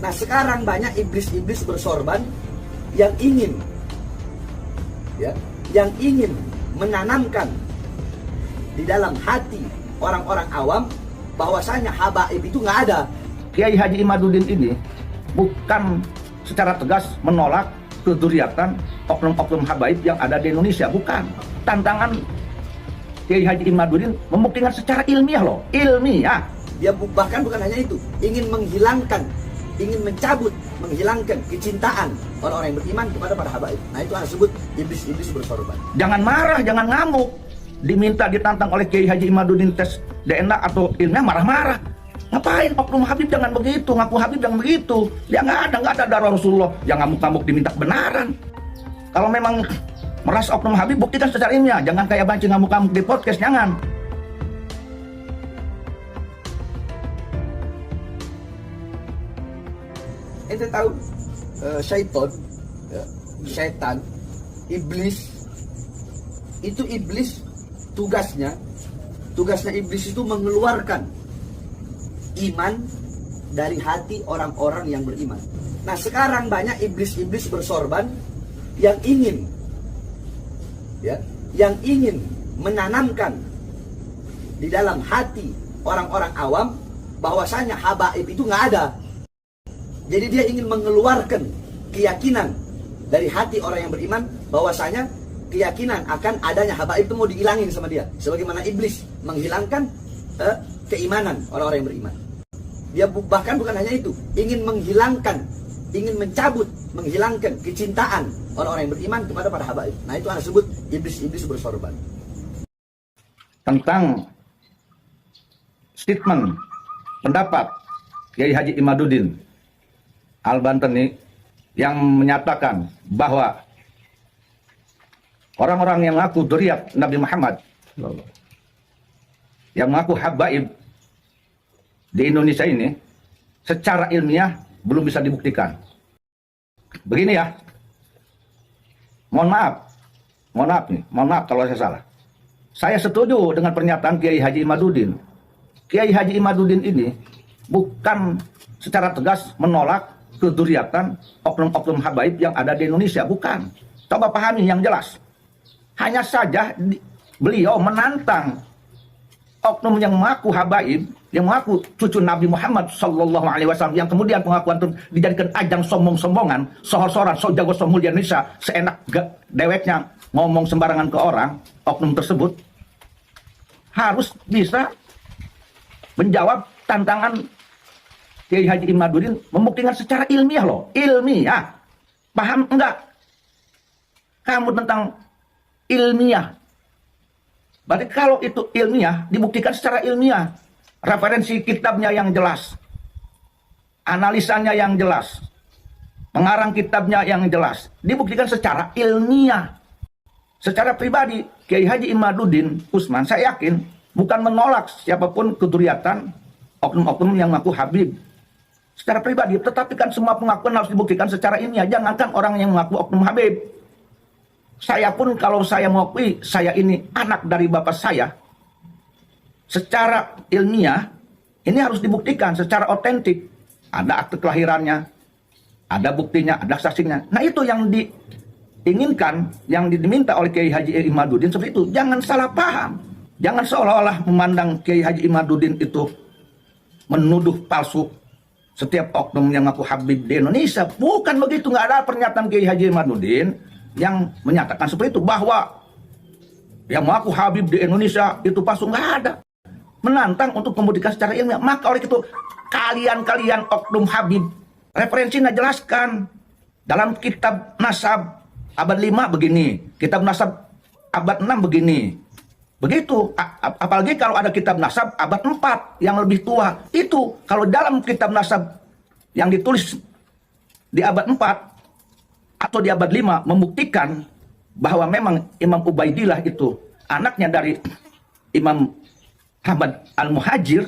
Nah sekarang banyak iblis-iblis bersorban yang ingin menanamkan di dalam hati orang-orang awam bahwasanya habaib itu nggak ada. Kiai Haji Imaduddin ini bukan secara tegas menolak keduriatan oknum-oknum habaib yang ada di Indonesia, bukan. Tantangan Kiai Haji Imaduddin membuktikan secara ilmiah loh, ilmiah. Dia bahkan bukan hanya itu, ingin menghilangkan, ingin mencabut, menghilangkan kecintaan orang-orang yang beriman kepada para habaib. Nah itu yang disebut iblis-iblis bersorban. Jangan marah, jangan ngamuk. Diminta ditantang oleh Kiai Haji Imaduddin tes DNA atau ilmiah, marah-marah. Ngapain oknum Habib jangan begitu, ngaku Habib jangan begitu. Ya nggak ada darah Rasulullah yang ngamuk-ngamuk diminta kebenaran. Kalau memang merasa oknum Habib, buktikan secara ilmiah. Jangan kayak banci ngamuk-ngamuk di podcast, jangan. Ente tahu syaitan, iblis tugasnya iblis itu mengeluarkan iman dari hati orang-orang yang beriman. Nah sekarang banyak iblis-iblis bersorban yang ingin menanamkan di dalam hati orang-orang awam bahwasanya habaib itu nggak ada. Jadi dia ingin mengeluarkan keyakinan dari hati orang yang beriman bahwasanya keyakinan akan adanya habaib itu mau dihilangin sama dia. Sebagaimana iblis menghilangkan keimanan orang-orang yang beriman. Dia bahkan bukan hanya itu, ingin menghilangkan, ingin mencabut, menghilangkan kecintaan orang-orang yang beriman kepada para habaib. Nah itu yang disebut iblis-iblis bersorban. Tentang statement pendapat Kiai Haji Imaduddin Al-Bantani yang menyatakan bahwa orang-orang yang mengaku dzurriyyah Nabi Muhammad, yang mengaku habaib di Indonesia ini secara ilmiah belum bisa dibuktikan. Begini ya, mohon maaf kalau saya salah. Saya setuju dengan pernyataan Kiai Haji Imaduddin. Kiai Haji Imaduddin ini bukan secara tegas menolak keduriatan oknum-oknum habaib yang ada di Indonesia, bukan. Coba pahami yang jelas. Hanya saja beliau menantang oknum yang mengaku habaib, yang mengaku cucu Nabi Muhammad Sallallahu Alaihi Wasallam, yang kemudian pengakuan itu dijadikan ajang sombong-sombongan, sohor-sohoran, so jago so mulia Indonesia, seenak deweknya ngomong sembarangan ke orang. Oknum tersebut harus bisa menjawab tantangan Kiai Haji Imaduddin, membuktikan secara ilmiah loh, ilmiah. Paham enggak kamu tentang ilmiah? Berarti kalau itu ilmiah, dibuktikan secara ilmiah. Referensi kitabnya yang jelas, analisanya yang jelas, pengarang kitabnya yang jelas, dibuktikan secara ilmiah. Secara pribadi, Kiai Haji Imaduddin Usman, saya yakin bukan menolak siapapun keduriatan oknum-oknum yang mengaku Habib secara pribadi, tetapi kan semua pengakuan harus dibuktikan secara ilmiah. Jangankan orang yang mengaku oknum Habib. Saya pun kalau saya mengakui saya ini anak dari bapak saya, secara ilmiah ini harus dibuktikan secara otentik. Ada akte kelahirannya, ada buktinya, ada saksinya. Nah itu yang diinginkan, yang diminta oleh Kiai Haji Imaduddin seperti itu. Jangan salah paham. Jangan seolah-olah memandang Kiai Haji Imaduddin itu menuduh palsu setiap oknum yang ngaku Habib di Indonesia. Bukan begitu, nggak ada pernyataan Kiai Haji Imaduddin yang menyatakan seperti itu, bahwa yang mengaku Habib di Indonesia itu palsu, nggak ada. Menantang untuk membuktikan secara ilmiah. Maka oleh itu kalian oknum Habib, referensinya jelaskan dalam kitab Nasab abad 5 begini, kitab Nasab abad 6 begini. Begitu, apalagi kalau ada kitab Nasab abad 4 yang lebih tua. Itu kalau dalam kitab Nasab yang ditulis di abad 4 atau di abad 5 membuktikan bahwa memang Imam Ubaidillah itu anaknya dari Imam Ahmad Al-Muhajir,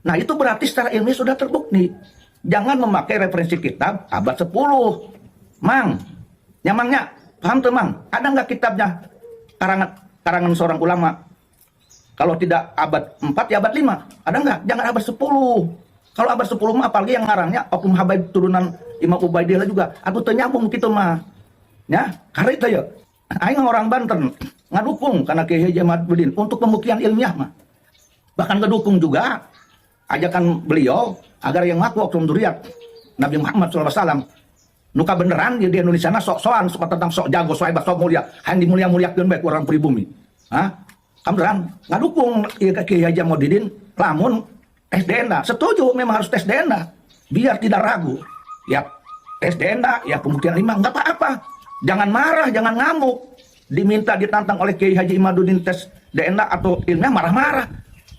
nah itu berarti secara ilmiah sudah terbukti. Jangan memakai referensi kitab abad 10. Mang, nyamangnya, paham tuh Mang? Ada nggak kitabnya karangan seorang ulama? Kalau tidak abad 4 ya abad 5. Ada nggak? Jangan abad 10. Kalau abad 10 mah apalagi yang ngarangnya Oknum Habaib turunan Imam Ubaidillah juga. Aku ternyambung gitu mah. Ya, karena itu ya. Aing orang Banten ngadukung karena Kiai Haji Ahmaduddin untuk pembuktian ilmiah mah. Bahkan ngedukung juga ajakan beliau agar yang ngaku Oknum Dzurriyyah Nabi Muhammad SAW nuka beneran di Indonesia sok-sokan tentang sok jago, sok hebat, sok mulia, hanya dimulia-muliakeun bae orang pribumi. Hah? Kamu beneran ngadukung Kiai Haji Ahmaduddin lamun tes DNA. Setuju memang harus tes DNA biar tidak ragu. Ya, tes DNA ya pembuktian ilmiah enggak apa-apa. Jangan marah, jangan ngamuk. Diminta ditantang oleh Kiai Haji Ahmaduddin tes DNA atau ilmiah marah-marah.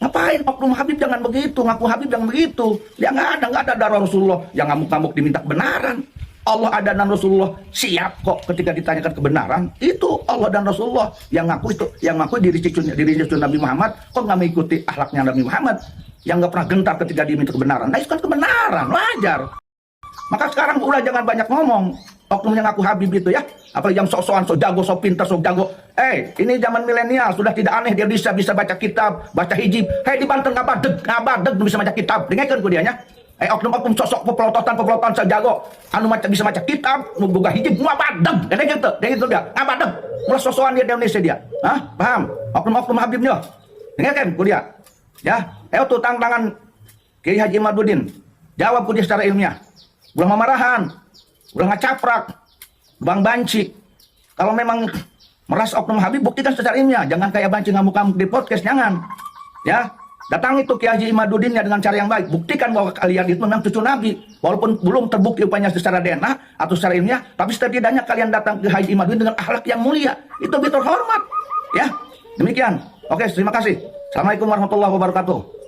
Ngapain Oknum Habib jangan begitu, ngaku Habib jangan begitu. Ya nggak ada darah Rasulullah yang ngamuk-ngamuk diminta kebenaran. Allah ada dan Rasulullah siap kok ketika ditanyakan kebenaran. Itu Allah dan Rasulullah yang ngaku itu, yang ngaku diri cucu Nabi Muhammad, kok nggak mengikuti akhlaknya Nabi Muhammad yang nggak pernah gentar ketika diminta kebenaran. Nah itu kan kebenaran, wajar. Maka sekarang udah jangan banyak ngomong. Oknum yang ngaku Habib itu ya, apalagi yang sok-sokan, sok jago, sok pintar, sok jago. Ini zaman milenial sudah tidak aneh dia bisa baca kitab, baca hijib. Di Banten ngabadeg bisa baca kitab. Dengarkan ku dianya. Oknum-oknum sosok pepelototan sejago anu bisa baca kitab, nu boga hijib, ngabadeg. Gitu dia, ngabadeg. Mulai sosokan dia di Indonesia dia. Hah? Paham? Oknum-oknum Habibnya. Dengarkan ku dia. Ya, tuh tangan Kiai Haji Ahmaduddin. Jawab ku dia secara ilmiah. Ulah mamarahan, ulah ngacaprak, bang banci. Kalau memang merasa Oknum Habib, buktikan secara ilmiah. Jangan kayak banci ngamuk-ngamuk di podcast, jangan. Ya, datang itu Kiai Haji Ahmaduddin dengan cara yang baik. Buktikan bahwa kalian itu memang cucu Nabi. Walaupun belum terbukti upaya secara DNA atau secara ilmiah, tapi setidaknya kalian datang ke Haji Ahmaduddin dengan akhlak yang mulia. Itu lebih terhormat. Ya, demikian. Oke, terima kasih. Assalamualaikum warahmatullahi wabarakatuh.